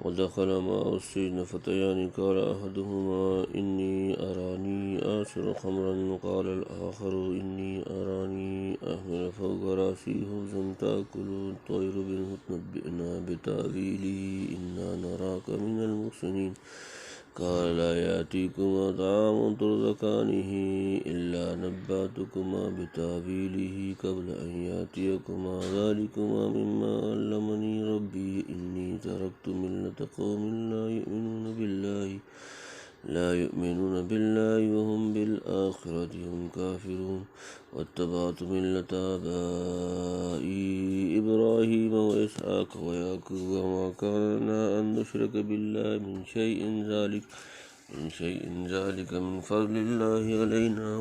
ودخل معه السجن فتيان قال أحدهما إني أراني آصر خمرا وقال الآخر إني أراني أحمل فوق رأسي خبزا تأكل الطير منه تنبئنا بتأويله إنا نراك من المحسنين قال لا يأتيكما طعام ترزقانه إلا نبأتكما بتأويله قبل أن يأتيكما ذلكما مما علمني ربي إني تركت ملة قوم لا يؤمنون بالله وهم بالآخرة هم كافرون واتبعت ملة آبائي إبراهيم وإسحاق ويعقوب وما كان لنا أن نشرك بالله من شيء ذلك من فضل الله علينا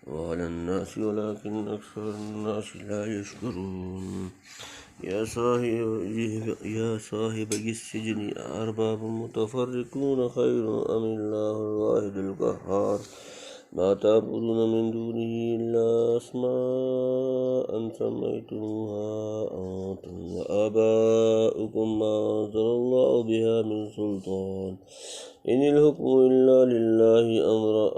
وعلى الناس ولكن أكثر الناس لا يشكرون يا صاحبي السجن أرباب متفرقون خير أم الله الواحد القهار ما تعبدون من دونه إلا أسماء سميتموها أنتم وآباؤكم ما أنزل الله بها من سلطان إن الحكم إلا لله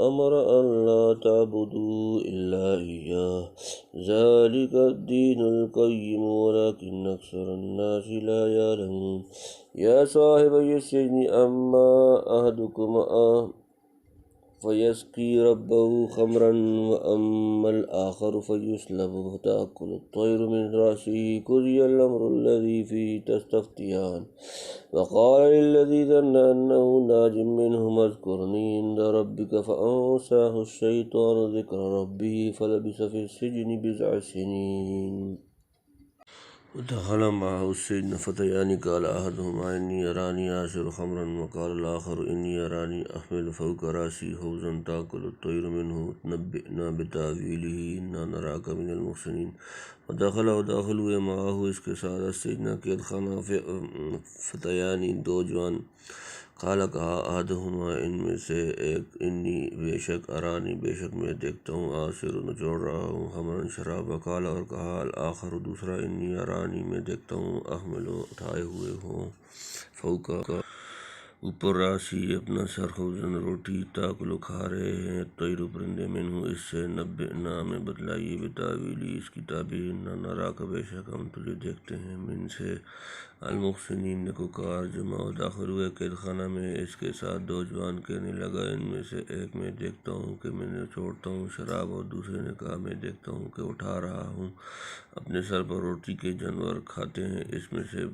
أمر أن لا تعبدوا إلا إياه ذلك الدين القيم ولكن أكثر الناس لا يعلمون يا صاحبي السجن أما أحدكما فيسقي ربه خمرا وأما الآخر فيسلب فتأكل الطير من رأسه قضي الأمر الذي فيه تستفتيان وقال للذي ظن أنه ناج منهما اذكرني عند ربك فأنساه الشيطان ذكر ربه فلبث في السجن 9 سنين ودخل معه السجن فتيان قال أحدهما إني أراني آصر خمرا وقال الآخر إني أراني أحمل فوق رأسي خبزا تأكل الطير منه نبئنا بتأويله إنا نراك من المحسنين ودخلوا معه اس کے ساتھ السجن قید خانہ فتیان 2 جوان قال کہا احدہما ان میں سے ایک انی بے شک ارانی بے شک میں دیکھتا ہوں آصر نچوڑ رہا ہوں خمرن شراب وقال اور کہا الآخر دوسرا انی ارانی میں دیکھتا ہوں احمل اٹھائے ہوئے ہوں فوقا اوپر راسی اپنا سر خبزن روٹی تاکلو کھا رہے ہیں طیر پرندے منہو اس سے نبئنا میں بتلائیے بتاویلی اس کی تعبیر نہ نراک بے شک ہم تجھے دیکھتے ہیں من سے المحسنین نکوکار جمع داخل ہوئے قید خانہ میں اس کے ساتھ 2 جوان کہنے لگا ان میں سے ایک میں دیکھتا ہوں کہ میں نے چھوڑتا ہوں شراب اور دوسرے نے کہا میں دیکھتا ہوں کہ اٹھا رہا ہوں اپنے سر پر روٹی کے جانور کھاتے ہیں اس میں سے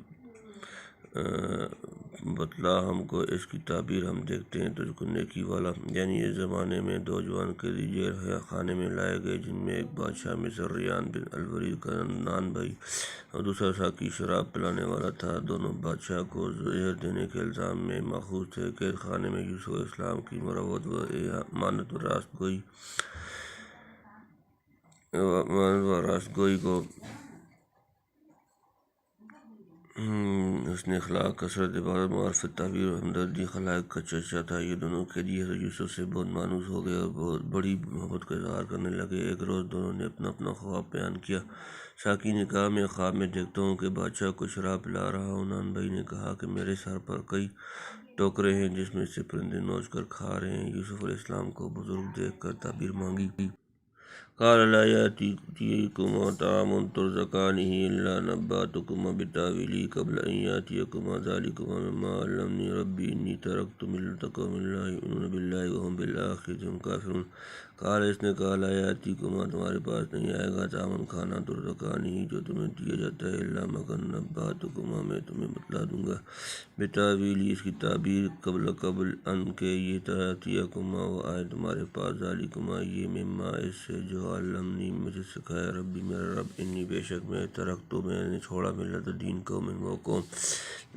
بتلا ہم کو اس کی تعبیر ہم دیکھتے ہیں تجھ کو نیکی والا یعنی اس زمانے میں 2 جوان قیدی جیل خانے میں لائے گئے جن میں ایک بادشاہ مصر ریان بن الولید کا نان بھائی اور دوسرا ساقی شراب پلانے والا تھا دونوں بادشاہ کو زہر دینے کے الزام میں ماخوذ تھے قید خانے میں یوسف علیہ السلام کی مروت و امانت و راست گوئی کو حسن اخلاق کثرت عبادت معرفت تعبیر و ہمدردی خلائق کا چرچا تھا یہ دونوں قیدی حضرت یوسف سے بہت مانوس ہو گئے اور بہت بڑی محبت کا اظہار کرنے لگے ایک روز دونوں نے اپنا خواب بیان کیا ساقی نے کہا میں خواب میں دیکھتا ہوں کہ بادشاہ کو شراب پلا رہا ہوں نان بھائی نے کہا کہ میرے سر پر کئی ٹوکرے ہیں جس میں سے پرندے نوچ کر کھا رہے ہیں یوسف علیہ السلام کو بزرگ دیکھ کر تعبیر مانگی قال لا يأتيكما طعام ترزقانه إلا نبأتكما بتأويله قبل أن يأتيكما ذلكما مما علمني ربي إني تركت ملة قوم لا يؤمنون بالله وهم بالآخرة هم كافرون قال اس نے کہا لا يأتيكما تمہارے پاس نہیں آئے گا طعام کھانا ترزقانه جو تمہیں دیا جاتا ہے إلا مگر نبأتكما میں تمہیں بتلا دوں گا بتأویلی اس کی تعبیر قبل ان کے یہ تأتیکما وہ آئے تمہارے پاس ذالکما یہ مما اس سے جو علمنی مجھے سکھایا ربی میرا رب انی بے شک میں ترکتو میں نے چھوڑا ملت دین قوم وہ قوم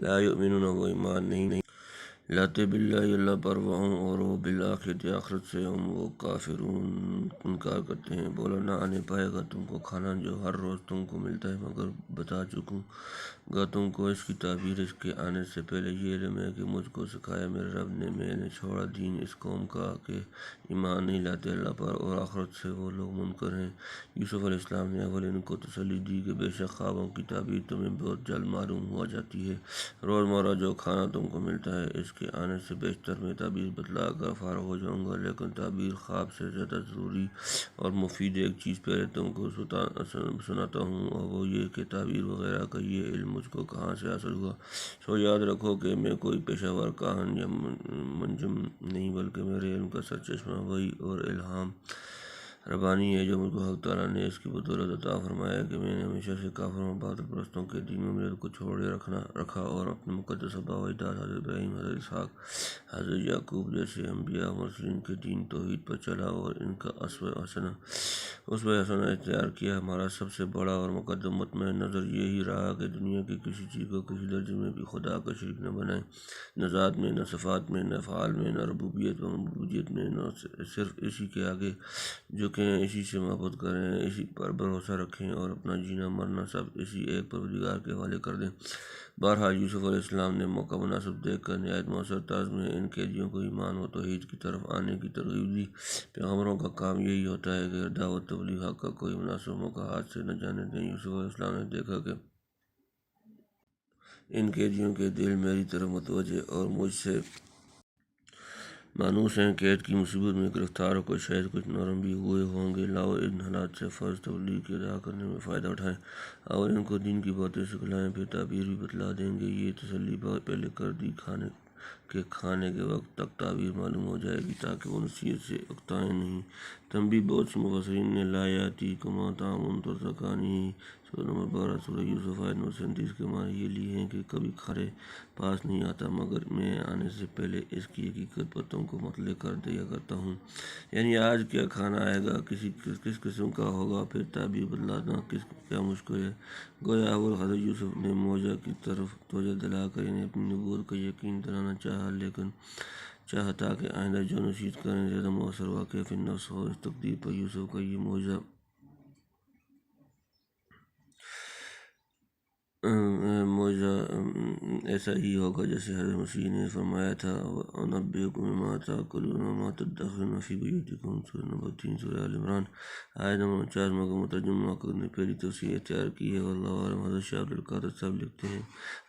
لا یؤمنون وہ ایمان نہیں لاتے باللہ اللہ پر وہم اور وہ بالآخرت آخرت سے ہم وہ کافرون انکار کرتے ہیں۔ بولا نہ آنے پائے گا تم کو کھانا جو ہر روز تم کو ملتا ہے، مگر بتا چکوں گا تم کو اس کی تعبیر اس کے آنے سے پہلے۔ یہ علم ہے کہ مجھ کو سکھایا میرے رب نے، میں نے چھوڑا دین اس قوم کا کہ ایمان نہیں لاتے اللہ پر اور آخرت سے وہ لوگ منکر ہیں۔ یوسف علیہ السلام نے اول ان کو تسلی دی کہ بے شک خوابوں کی تعبیر تمہیں بہت جلد معلوم ہوا جاتی ہے۔ روزمرہ جو کھانا تم کو ملتا ہے اس کے آنے سے بیشتر میں تعبیر بتلا کر فارغ ہو جاؤں گا، لیکن تعبیر خواب سے زیادہ ضروری اور مفید ایک چیز پہلے تم کو سناتا ہوں، اور وہ یہ کہ تعبیر وغیرہ کا یہ علم مجھ کو کہاں سے حاصل ہوا۔ سو یاد رکھو کہ میں کوئی پیشہ ور کاہن یا منجم نہیں، بلکہ میرے علم کا سرچشمہ وحی اور الہام ربانی ہے جو مجھ کو حق تعالیٰ نے اس کی بدولت عطا فرمایا ہے کہ میں نے ہمیشہ سے کافروں اور باطل پرستوں کے دین و ملت کو چھوڑے رکھا اور اپنے مقدس آباء و اجداد حضرت ابراہیم، حضرت اسحاق، حضرت یعقوب جیسے انبیاء و مرسلین کے دین توحید پر چلا اور ان کا اسوہ حسنہ اختیار کیا۔ ہمارا سب سے بڑا اور مقدم مطمئن نظر یہی رہا کہ دنیا کی کسی چیز کو کسی درجے میں بھی خدا کا شریک نہ بنائیں، نہ ذات میں، نہ صفات میں، نہ افعال میں، نہ ربوبیت و معبودیت میں، نہ صرف اسی کے آگے جھکیں، اسی سے محبت کریں، اسی پر بھروسہ رکھیں اور اپنا جینا مرنا سب اسی ایک پروردگار کے حوالے کر دیں۔ بہرحال یوسف علیہ السلام نے موقع مناسب دیکھ کر نہایت مؤثر طرز میں ان قیدیوں کو ایمان و توحید کی طرف آنے کی ترغیب دی۔ پیغمبروں کا کام یہی ہوتا ہے کہ دعوت تبلیغ حق کا کوئی مناسب موقع ہاتھ سے نہ جانے دیں۔ یوسف علیہ السلام نے دیکھا کہ ان قیدیوں کے دل میری طرف متوجہ اور مجھ سے مانوس ہیں، قید کی مصیبت میں گرفتار ہو کر شاید کچھ نرم بھی ہوئے ہوں گے۔ لاؤ ان حالات سے فرض تبلیغ کے ادا کرنے میں فائدہ اٹھائیں اور ان کو دین کی باتیں سکھلائیں، پھر تعبیر بھی بتلا دیں گے۔ یہ تسلی پہلے کر دی کہ کھانے کے وقت تک تعبیر معلوم ہو جائے گی تاکہ وہ نصیحت سے اکتائیں نہیں۔ تنبیہ: بہت سے مفسرین نے لا یأتیکما طعام ترزقانہ سورہ نمبر 12 سورہ یوسف آیت نمبر 37 کے معنی یہ لیے ہیں کہ کبھی کھانے پاس نہیں آتا مگر میں آنے سے پہلے اس کی حقیقت پر تم کو مطلع کر دیا کرتا ہوں، یعنی آج کیا کھانا آئے گا، کس قسم کا ہوگا، پھر تعبیر بتلانا کیا مشکل ہے۔ گویا اول حضرت یوسف نے معجزہ کی طرف توجہ دلا کر انہیں اپنی نبوت کا یقین دلانا چاہا تاکہ آئندہ جو نصیحت کریں زیادہ مؤثر واقع فی النفس ہو۔ اس تقدیر پر یوسف کا یہ معجزہ ایسا ہی ہوگا جیسے حضرت مسیح نے فرمایا تھا، وَأُنَبِّئُكُم بِمَا تَأْكُلُونَ وَمَا تَدَّخِرُونَ فِي بُيُوتِكُم سورہ نمبر 3 سورہ آل عمران آیت نمبر 49 مگر مترجم مؤقت نے پہلی تفسیر اختیار کی ہے، واللہ اعلم۔ حضرت شاہ عبدالقادر صاحب لکھتے ہیں،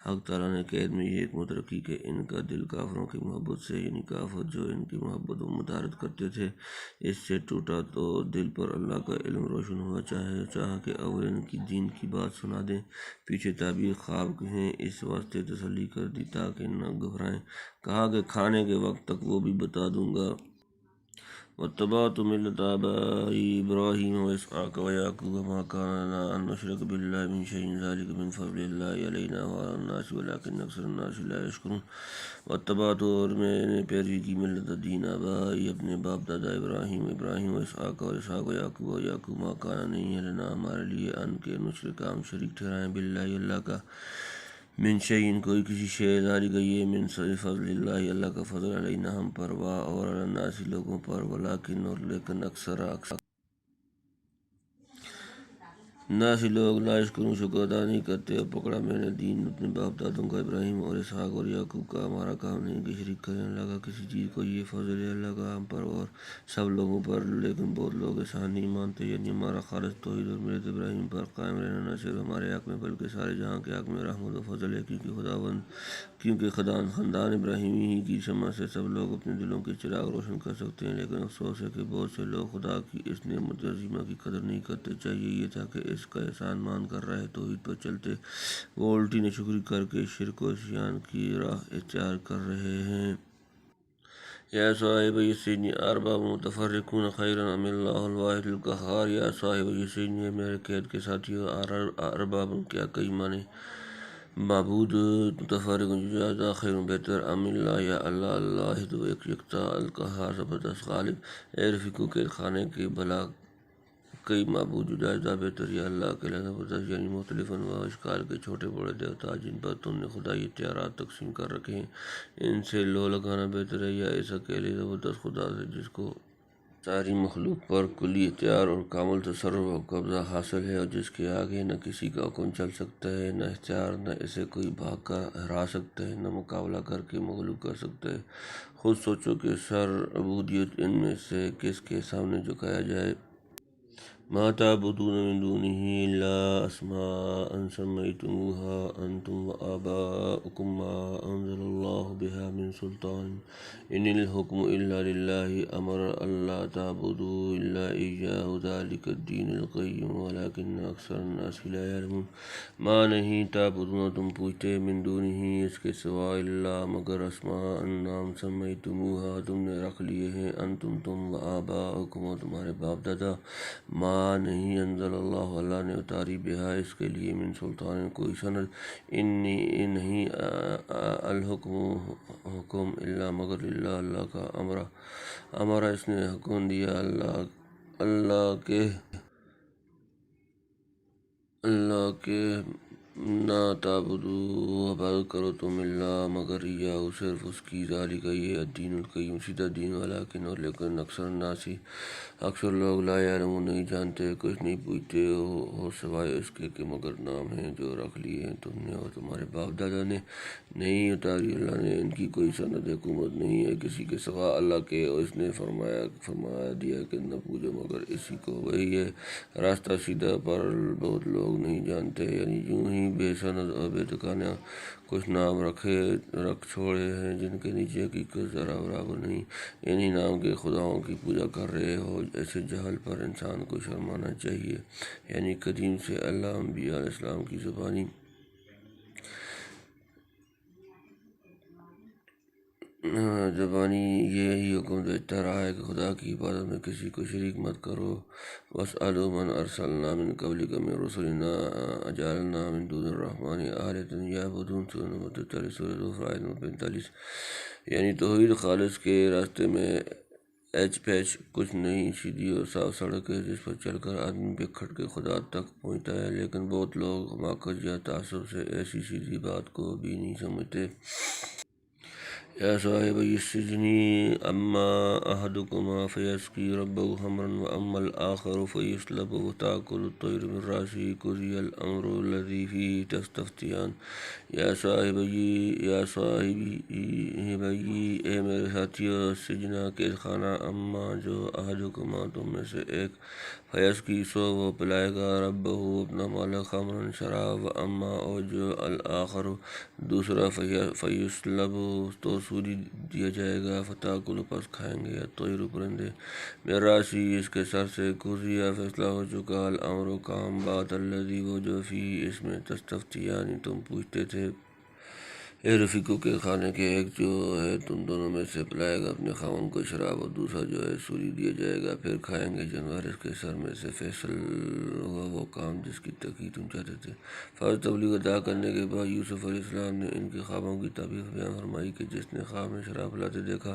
حق تعالیٰ نے قید میں یہ حکمت رکھی کہ ان کا دل کافروں کی محبت سے، یعنی کافر جو ان کی محبت و مدارت کرتے تھے، اس سے ٹوٹا تو دل پر اللہ کا علم روشن ہوا۔ چاہا کہ اول ان کی دین کی بات سنا دیں، پیچھے تعبیر خواب ہیں اس واسطے تسلی کر دی تاکہ نہ گھبرائیں۔ کہا کہ کھانے کے وقت تک وہ بھی بتا دوں گا۔ واتبعت ملة آبائی ابراہیم واسحاق ویعقوب ما کان لنا ان نشرک باللہ من شیء ذلک من فضل اللہ علینا وعلی الناس ولکن اکثر الناس لا یشکرون۔ واتبعت اور میں نے پیروی کی ملت دین آبائی اپنے باپ دادا ابراہیم و اسحاق و یعقوب ما کان نہیں ہے لنا ہمارے لیے ان کے نشرک ہم شریک ٹھہرائیں باللہ اللہ کا من شیء کوئی کسی شے ذالک یہ من فضل اللہ اللہ کا فضل علینا ہم پر اور علی الناس لوگوں پر ولیکن اور لیکن اکثر ناس لوگ لا یشکرون شکر ادا نہیں کرتے۔ اور پکڑا میں نے دین اپنے باپ دادوں کا ابراہیم اور اسحاق اور یعقوب کا، ہمارا کام نہیں کہ شریک کریں اللہ کا کسی چیز کو، یہ فضل ہے اللہ کا ہم پر اور سب لوگوں پر، لیکن بہت لوگ احسان نہیں مانتے، یعنی ہمارا خالص توحید اور ملت ابراہیم پر قائم رہنا نہ صرف ہمارے حق میں بلکہ سارے جہاں کے حق میں رحمت و فضل ہے، کیونکہ خاندان ابراہیمی ہی کی شمع سے سب لوگ اپنے دلوں کے چراغ روشن کر سکتے ہیں۔ لیکن افسوس ہے کہ بہت سے لوگ خدا کی اس نعمت عظیمہ کی قدر نہیں کرتے۔ چاہیے یہ تھا کہ اس کا احسان مان کر راہ توحید پر چلتے، وہ الٹی ناشکری کر کے شرک و عصیان کی راہ اختیار کر رہے ہیں۔ یا صاحب السجن ارباب متفرقون خیر ام اللہ الواحد القہار۔ یا صاحب السجن میرے قید کے ساتھیوں، ارباب کیا کئی معنی معبود متفرق جو زیادہ خیر بہتر ام اللہ یا اللہ الواحد ایک یکتا القہار زبردست غالب۔ اے رفیقو قید خانے کے بلا کئی معبود جائزہ بہتر یا اللہ کے علیحدہ برداشت، یعنی مختلف انواع اشکال کے چھوٹے بڑے دیوتا جن پر تم نے خدائی اختیارات تقسیم کر رکھے ہیں، ان سے لو لگانا بہتر ہے یا اس اکیلے زبردست خدا سے جس کو ساری مخلوق پر کلی اختیار اور کامل تصرف و قبضہ حاصل ہے، اور جس کے آگے نہ کسی کا حکم چل سکتا ہے، نہ اختیار، نہ اسے کوئی بھاگ کر ہرا سکتا ہے، نہ مقابلہ کر کے مغلوب کر سکتا ہے۔ خود سوچو کہ سر عبودیت ان میں سے کس کے سامنے جھکایا جائے۔ ما تعبدون من دونه الا اسماء سميتموها انتم وآباؤكم ما انزل الله بها من سلطان ان الحكم الا لله امر الا تعبدوا الا اياه ذلك الدين القيم ولكن اکثر الناس لا يعلمون۔ ما نہیں تعبدون تم پوچھتے من دونه اس کے سوا الا مگر اسماء نام سمیتموها تم نے رکھ لیے ہیں انتم تم وآباؤکم اور تمہارے باپ دادا، ما نہیں انزل اللہ نے اتاری بہا اس کے لیے من سلطان کوئی سند، انی نہیں الحکم الا مگر اللہ کا امرا اس نے حکم دیا اللہ کے نہ تعبدو عبادت کرو تم اللہ مگر یاہو صرف اس کی، ذالک یہ الدین القیم سیدھا دین، ولیکن اور لیکن اکثر الناس اکثر لوگ لا یعلمون نہیں جانتے، کچھ نہیں پوچھتے ہو سوائے اس کے کہ مگر نام ہیں جو رکھ لیے ہیں تم نے اور تمہارے باپ دادا نے، نہیں اتاری اللہ نے ان کی کوئی سند، حکومت نہیں ہے کسی کے سوا اللہ کے، اور اس نے فرمایا دیا کہ نہ پوجو مگر اسی کو، وہی ہے راستہ سیدھا، پر بہت لوگ نہیں جانتے، یعنی یوں ہی بے سند اور بے ٹھکانہ کچھ نام رکھ چھوڑے ہیں جن کے نیچے حقیقت ذرا برابر نہیں، انہی نام کے خداؤں کی پوجا کر رہے ہو۔ ایسے جہل پر انسان کو شرمانا چاہیے، یعنی قدیم سے اللہ انبیاء علیہ السلام کی زبانی یہی حکم دیتا رہا ہے کہ خدا کی عبادت میں کسی کو شریک مت کرو۔ وَاسْأَلُوا مَنْ أَرْسَلْنَا مِنْ قَبْلِكَ مِنْ رُسُلِنَا أَجَعَلْنَا مِنْ دُونِ الرَّحْمَنِ آلِهَةً يَعْبُدُونَ سورہ نمبر 43 سورہ زخرف آیت نمبر 45۔ یعنی توحید خالص کے راستے میں ایچ پیچ کچھ نہیں، سیدھی اور صاف سڑک ہے جس پر چل کر آدمی بکھٹ کے خدا تک پہنچتا ہے، لیکن بہت لوگ حماقت یا تعصب سے ایسی سیدھی بات کو بھی نہیں سمجھتے۔ یا صاحبی السجن اما احدکما فیسقی ربہ خمرا واما الآخر فیصلب وتأکل الطیر من رأسہ قضی الامر الذی فیہ تستفتیان۔ یا صاحبی اے میرے ساتھیو، السجن قید خانہ، اما جو احدکما تم میں سے ایک، فیسقی سو وہ پلائے گا ربہ اپنا مالک خمرا شراب، واما اور جو الآخر دوسرا فیصلب تو سولی دیا جائے گا، فتأکل پس کھائیں گے الطیر پرندے، من رأسہ اس کے سر سے، قضی فیصلہ ہو چکا الامر کام بات، الذی وہ جو فیہ اس میں تستفتیان تم پوچھتے تھے۔ اے رفیقوں کے خانے کے ایک جو ہے تم دونوں میں سے پلائے گا اپنے خاوند کو شراب، اور دوسرا جو ہے سولی دیا جائے گا، پھر کھائیں گے جانور اس کے سر میں سے، فیصل ہوا وہ کام جس کی تحقیق تم چاہتے تھے۔ فرض تبلیغ ادا کرنے کے بعد یوسف علیہ السلام نے ان کے خوابوں کی تعبیر بیان فرمائی کہ جس نے خواب میں شراب پلاتے دیکھا،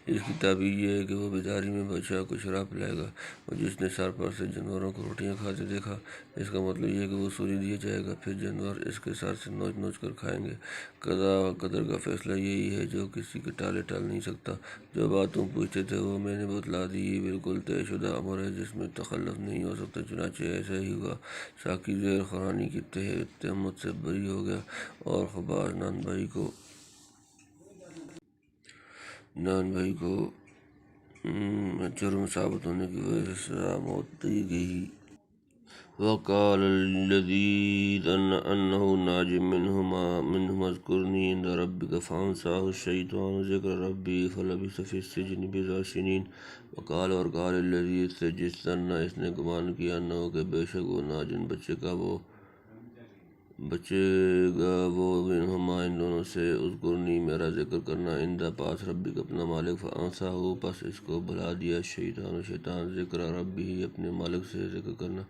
اس کی تعبیر یہ ہے کہ وہ بیداری میں بادشاہ کو شراب پلائے گا، اور جس نے سر پر سے جانوروں کو روٹیاں کھاتے دیکھا، اس کا مطلب یہ ہے کہ وہ سولی دیا جائے گا، پھر جانور اس کے سر سے نوچ نوچ کر کھائیں گے۔ قضا و قدر کا فیصلہ یہی ہے جو کسی کے ٹال نہیں سکتا۔ جو بات تم پوچھتے تھے وہ میں نے بتلا دی، یہ بالکل طے شدہ امر ہے جس میں تخلف نہیں ہو سکتا، چنانچہ ایسا ہی ہوا۔ ساقی زہر خورانی کی تہمت سے بری ہو گیا، اور خباز نان بھائی کو جرم ثابت ہونے کی وجہ سے سزا موت دی گئی۔ وقال الذي ظن أنه ناج منهما اذكرني عند ربك فأنساه الشيطان ذكر ربي فلبث في السجن بضع سنين۔ وقال اور قال الذي جس ظن اس نے گمان کیا انه کہ بے شک وہ ناجن بچے گا وہ منہما ان دونوں سے، اذکرنی میرا ذکر کرنا، عند پاس ربک اپنا مالک، فانساہ پس اس کو بھلا دیا شیطان ذکر ربہ اپنے مالک سے ذکر کرنا،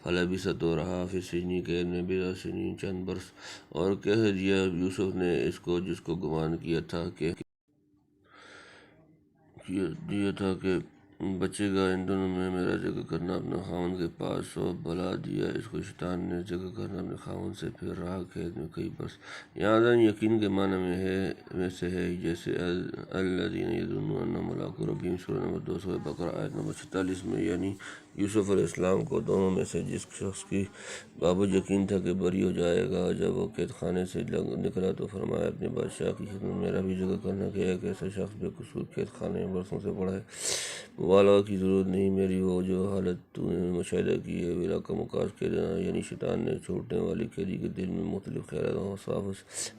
فلبث تو رہا فی السجن قید میں بضع سنین چند برس۔ اور کہہ دیا یوسف نے اس کو جس کو گمان کیا تھا کہ بچے گا ان دونوں میں میرا جگہ کرنا اپنے خاوند کے پاس، و بلا دیا اس کو شیطان نے جگہ کرنا اپنے خاوند سے، پھر رہا کھیت میں کئی برس۔ یہاں زن یقین کے معنی میں سے ہے جیسے الذین یظنون انہم ملاقو ربہم، سورہ نمبر 200 بقرہ آیت نمبر 46 میں، یعنی یوسف علیہ السلام کو دونوں میں سے جس شخص کی بابت یقین تھا کہ بری ہو جائے گا، جب وہ قید خانے سے نکلا تو فرمایا اپنے بادشاہ کی خدمت میرا بھی جگہ کرنا کہ ایک ایسا شخص بے قصور قید خانے میں برسوں سے پڑا ہے، مبالغہ کی ضرورت نہیں، میری وہ جو حالت تو نے مشاہدہ کی ہے بلا کا مکاس کہہ دینا، یعنی شیطان نے چھوٹنے والے قیدی کے دل میں مختلف خیالات و وساوس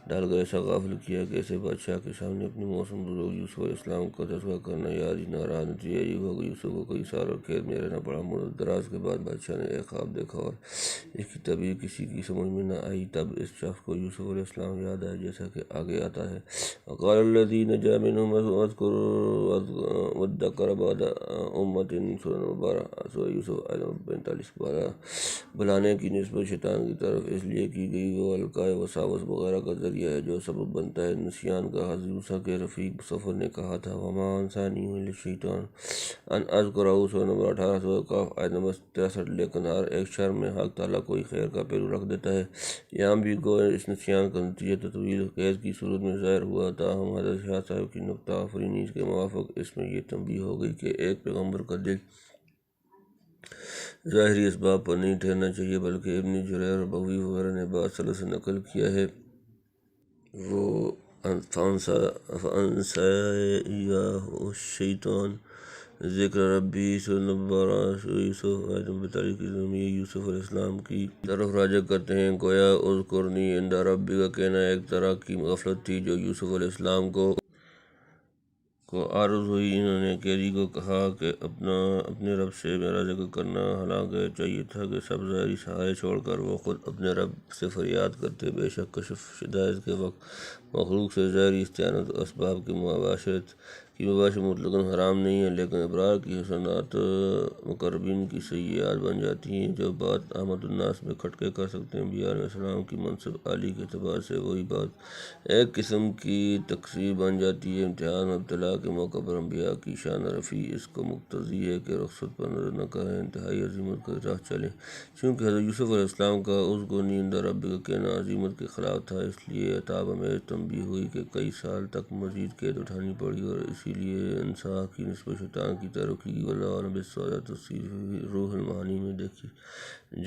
ڈال کر ایسا غافل کیا کہ ایسے بادشاہ کے سامنے اپنی موسم بزرگ یوسف علیہ السلام کا تذکرہ کرنا یاد ہی نہ رہا۔ نتیجہ یہ ہوا کہ یوسف کو کئی سال اور قید میں رہنا پڑا۔ مدت دراز کے بعد بادشاہ نے ایک خواب دیکھا اور اس کی تعبیر کسی کی سمجھ میں نہ آئی، تب اس شخص کو یوسف علیہ السلام یاد آئے جیسا کہ آگے آتا ہے۔ وقال الذی نجا منہم اذکر وادکر بعد امۃ، سورہ نمبر 12 سورہ یوسف آیت نمبر 45۔ بلانے کی نسبت شیطان کی طرف اس لیے کی گئی وہ القائے وساوس وغیرہ کا ذریعہ ہے جو سبب بنتا ہے نسیان کا۔ حضرت موسیٰ کے رفیق سفر نے کہا تھا وما انسانیہ الا الشیطان ان اذکرہ، سورہ نمبر 18 سورہ قاف آیت نمبر 63۔ لیکن ہر ایک شر میں حق تعالیٰ کوئی خیر کا پہلو رکھ دیتا ہے۔ یہاں بھی گو اس نسیان کا نتیجہ تطویل قید کی صورت میں ظاہر ہوا، تاہم حضرت شاہ صاحب کی نکتہ آفرینی کے موافق اس میں یہ تنبیہ ہو گئی کہ ایک پیغمبر کا دل ظاہری اسباب پر نہیں ٹھہرنا چاہیے، بلکہ ابن جریر اور بغوی وغیرہ نے بعض سلف سے نقل کیا ہے وہ فَأَنسَیَہُ الشَّیطَانُ ذکر ربی، سورہ نمبر 12 سورہ یوسف آیت نمبر 42 کی ضمیر یوسف علیہ السلام کی طرف راجع کرتے ہیں۔ گویا اذکرنی عند ربک کا کہنا ایک طرح کی غفلت تھی جو یوسف علیہ السلام کو عارض ہوئی۔ انہوں نے قیدی کو کہا کہ اپنے رب سے میرا ذکر کرنا، حالانکہ چاہیے تھا کہ سب ظاہری سہارے چھوڑ کر وہ خود اپنے رب سے فریاد کرتے۔ بے شک کشف شدائد کے وقت مخلوق سے ظاہری استعانت و اسباب کی مباشرت مطلقاً حرام نہیں ہے، لیکن ابرار کی حسنات مقربین کی سیئات بن جاتی ہیں۔ جو بات عامۃ الناس میں کھٹکے کر سکتے ہیں، انبیاء علیہ السلام کی منصب عالی کے اعتبار سے وہی بات ایک قسم کی تقصیر بن جاتی ہے۔ امتحان و ابتلاء کے موقع پر انبیاء کی شان رفیع اس کو مقتضی ہے کہ رخصت پر نظر نہ کریں، انتہائی عظمت کی راہ چلیں۔ چونکہ حضرت یوسف علیہ السلام کا اذکرنی عند ربک کا کہنا عزیمت کے خلاف تھا، اس لیے عتاب آمیز تنبیہ ہوئی کہ کئی سال تک مزید قید اٹھانی پڑی، اور اسی لیے انسا کی نسبت شیطان کی طرف کی گئی۔ واللہ اعلم بالصواب۔ تفسیر روح المعانی میں دیکھیے۔